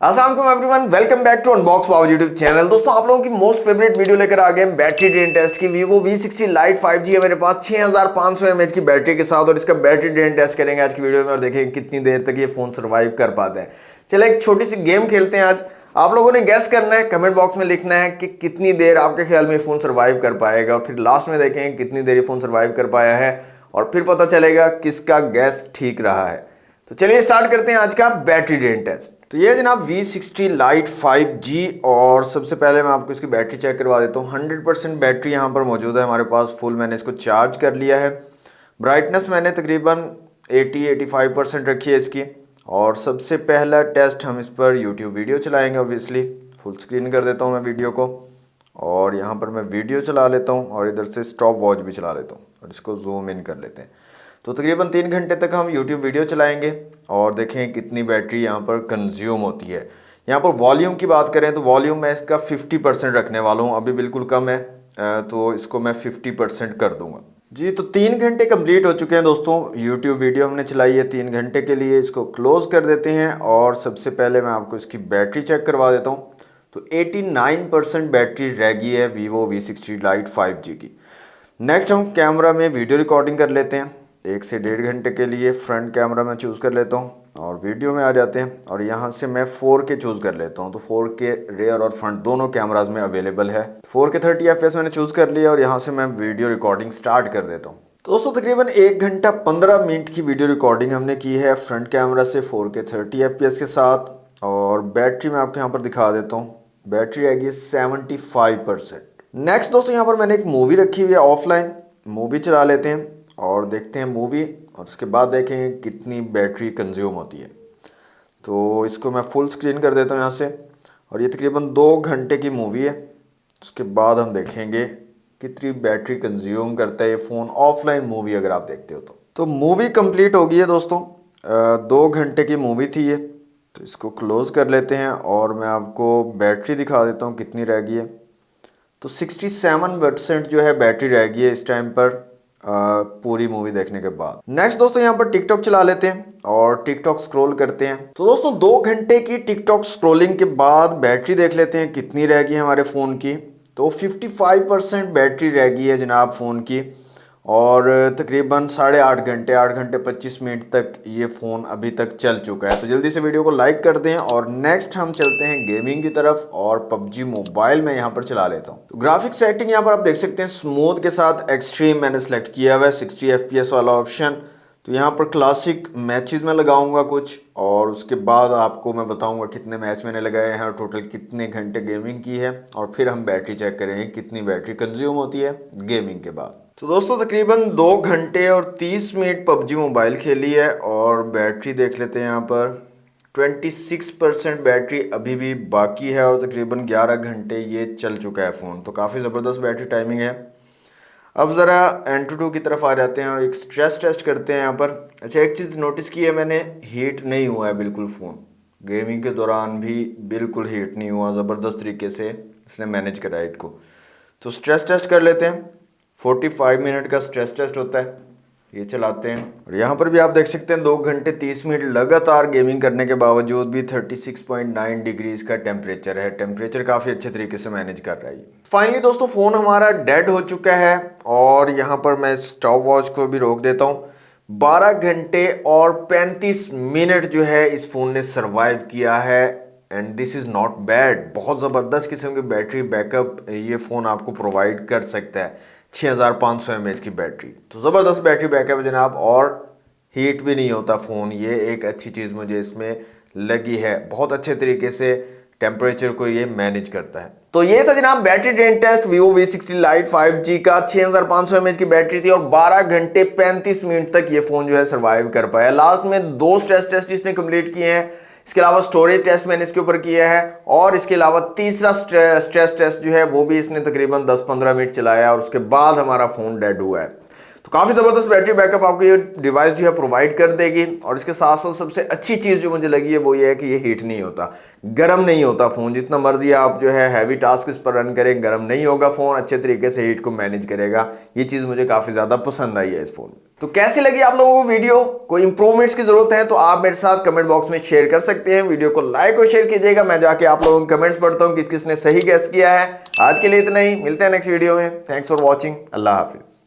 अस्सलाम everyone, welcome back to unbox power YouTube channel. दोस्तों, आप लोगों की मोस्ट फेवरेट वीडियो लेकर आ गए बैटरी ड्रेन टेस्ट की। Vivo V60 Lite 5G है मेरे पास 6500 mAh की बैटरी के साथ और इसका बैटरी ड्रेन टेस्ट करेंगे आज की वीडियो में और देखेंगे कितनी देर तक ये फोन सर्वाइव कर पाता है। चलिए एक छोटी सी गेम खेलते हैं आज। आप लोगों ने गेस करना है, कमेंट बॉक्स में लिखना है कि कितनी देर आपके ख्याल में फोन सर्वाइव कर पाएगा और फिर लास्ट में देखेंगे कितनी देर ये फोन सर्वाइव कर पाया है और फिर पता चलेगा किसका गेस ठीक रहा है। तो चलिए स्टार्ट करते हैं आज का बैटरी ड्रेन टेस्ट। तो ये जनाब V60 Lite 5G और सबसे पहले मैं आपको इसकी बैटरी चेक करवा देता हूँ। 100% बैटरी यहाँ पर मौजूद है हमारे पास, फुल मैंने इसको चार्ज कर लिया है। ब्राइटनेस मैंने तकरीबन 80-85% रखी है इसकी। और सबसे पहला टेस्ट हम इस पर यूट्यूब वीडियो चलाएंगे। ऑब्वियसली फुल स्क्रीन कर देता हूँ मैं वीडियो को और यहाँ पर मैं वीडियो चला लेता हूँ और इधर से स्टॉप वॉच भी चला लेता हूँ और इसको जूम इन कर लेते हैं। तो तकरीबन 3 घंटे तक हम YouTube वीडियो चलाएंगे और देखें कितनी बैटरी यहाँ पर कंज्यूम होती है। यहाँ पर वॉल्यूम की बात करें तो वॉल्यूम मैं इसका 50% रखने वाला हूँ, अभी बिल्कुल कम है तो इसको मैं 50% कर दूंगा जी। तो 3 घंटे कंप्लीट हो चुके हैं दोस्तों। YouTube वीडियो हमने चलाई है 3 घंटे के लिए। इसको क्लोज कर देते हैं और सबसे पहले मैं आपको इसकी बैटरी चेक करवा देता हूँ। तो 89% बैटरी रह गई है Vivo V60 Lite 5G की। नेक्स्ट हम कैमरा में वीडियो रिकॉर्डिंग कर लेते हैं 1 से 1.5 घंटे के लिए। फ्रंट कैमरा मैं चूज़ कर लेता हूँ और वीडियो में आ जाते हैं और यहाँ से मैं 4K चूज़ कर लेता हूँ। तो 4K रेयर और फ्रंट दोनों कैमराज में अवेलेबल है। 4K 30 FPS मैंने चूज़ कर लिया और यहाँ से मैं वीडियो रिकॉर्डिंग स्टार्ट कर देता हूँ। तो दोस्तों तकरीबन 1 घंटा 15 मिनट की वीडियो रिकॉर्डिंग हमने की है फ्रंट कैमरा से 4K 30 FPS के साथ। और बैटरी मैं आपको यहाँ पर दिखा देता हूँ, बैटरी आएगी 75%। नेक्स्ट दोस्तों यहाँ पर मैंने एक मूवी रखी हुई है ऑफलाइन, मूवी चला लेते हैं और देखते हैं मूवी और उसके बाद देखेंगे कितनी बैटरी कंज्यूम होती है। तो इसको मैं फुल स्क्रीन कर देता हूँ यहाँ से और ये तकरीबन 2 घंटे की मूवी है। उसके बाद हम देखेंगे कितनी बैटरी कंज्यूम करता है ये फ़ोन ऑफलाइन मूवी अगर आप देखते हो तो मूवी कंप्लीट हो गई है दोस्तों। 2 घंटे की मूवी थी ये। तो इसको क्लोज़ कर लेते हैं और मैं आपको बैटरी दिखा देता हूँ कितनी रह गई है। तो 67% जो है बैटरी रह गई है इस टाइम पर पूरी मूवी देखने के बाद। नेक्स्ट दोस्तों यहाँ पर टिकटॉक चला लेते हैं और टिकटॉक स्क्रॉल करते हैं। तो दोस्तों 2 घंटे की टिकटॉक स्क्रॉलिंग के बाद बैटरी देख लेते हैं कितनी रह गई है हमारे फ़ोन की। तो 55% बैटरी रह गई है जनाब फ़ोन की और तकरीबन 8.5 घंटे 8 घंटे 25 मिनट तक ये फ़ोन अभी तक चल चुका है। तो जल्दी से वीडियो को लाइक कर दें और नेक्स्ट हम चलते हैं गेमिंग की तरफ और PUBG मोबाइल में यहाँ पर चला लेता हूँ। तो ग्राफिक सेटिंग यहाँ पर आप देख सकते हैं स्मूथ के साथ एक्सट्रीम मैंने सेलेक्ट किया हुआ है, 60 FPS वाला ऑप्शन। तो यहाँ पर क्लासिक मैचेस में लगाऊंगा कुछ और उसके बाद आपको मैं बताऊंगा कितने मैच मैंने लगाए हैं और टोटल कितने घंटे गेमिंग की है और फिर हम बैटरी चेक करेंगे कितनी बैटरी कंज्यूम होती है गेमिंग के बाद। तो दोस्तों तकरीबन 2 घंटे और 30 मिनट PUBG मोबाइल खेली है और बैटरी देख लेते हैं यहाँ पर 26% बैटरी अभी भी बाकी है और तकरीबन 11 घंटे ये चल चुका है फ़ोन। तो काफ़ी ज़बरदस्त बैटरी टाइमिंग है। अब ज़रा Antutu की तरफ आ जाते हैं और एक स्ट्रेस टेस्ट करते हैं यहाँ पर। अच्छा, एक चीज़ नोटिस की है मैंने, हीट नहीं हुआ है बिल्कुल फ़ोन, गेमिंग के दौरान भी बिल्कुल हीट नहीं हुआ, ज़बरदस्त तरीके से इसने मैनेज करा है हीट को। तो स्ट्रेस टेस्ट कर लेते हैं। 45 मिनट का स्ट्रेस टेस्ट होता है, ये चलाते हैं और यहाँ पर भी आप देख सकते हैं 2 घंटे 30 मिनट लगातार गेमिंग करने के बावजूद भी 36.9 डिग्रीज का टेम्परेचर है। टेम्परेचर काफ़ी अच्छे तरीके से मैनेज कर रहा है। फाइनली दोस्तों फ़ोन हमारा डेड हो चुका है और यहाँ पर मैं स्टॉप वॉच को भी रोक देता हूँ। 12 घंटे और 35 मिनट जो है इस फ़ोन ने सर्वाइव किया है and this is not bad. बहुत ज़बरदस्त किस्म की बैटरी बैकअप ये फ़ोन आपको प्रोवाइड कर सकता है। 6500 mAh की बैटरी, तो ज़बरदस्त बैटरी बैकअप है जनाब और हीट भी नहीं होता फ़ोन। ये एक अच्छी चीज़ मुझे इसमें लगी है, बहुत अच्छे तरीके से टेम्परेचर को ये मैनेज करता है। तो ये था जनाब battery drain test Vivo V60 Lite 5G का। 6500 mAh की बैटरी थी और 12 घंटे 35 मिनट तक ये फ़ोन जो है सर्वाइव कर पाया। लास्ट में 2 स्ट्रेस टेस्ट इसने कंप्लीट किए हैं, इसके अलावा स्टोरेज टेस्ट मैंने इसके ऊपर किया है और इसके अलावा तीसरा स्ट्रेस टेस्ट जो है वो भी इसने तकरीबन 10-15 मिनट चलाया और उसके बाद हमारा फ़ोन डेड हुआ है। तो काफी जबरदस्त बैटरी बैकअप आपको ये डिवाइस जो है प्रोवाइड कर देगी। और इसके साथ साथ सबसे अच्छी चीज जो मुझे लगी है वो ये है कि ये हीट नहीं होता, गर्म नहीं होता फोन। जितना मर्जी आप जो है हैवी टास्क इस पर रन करें, गर्म नहीं होगा फोन, अच्छे तरीके से हीट को मैनेज करेगा। ये चीज मुझे काफी ज्यादा पसंद आई है इस फोन में। तो कैसी लगी आप लोगों को वीडियो? कोई इंप्रूवमेंट्स की जरूरत है तो आप मेरे साथ कमेंट बॉक्स में शेयर कर सकते हैं। वीडियो को लाइक और शेयर कीजिएगा, मैं जाके आप लोगों के कमेंट्स पढ़ता हूं किस किसने सही गेस किया है। आज के लिए इतना ही, मिलते हैं नेक्स्ट वीडियो में। Thanks for watching, Allah Hafiz.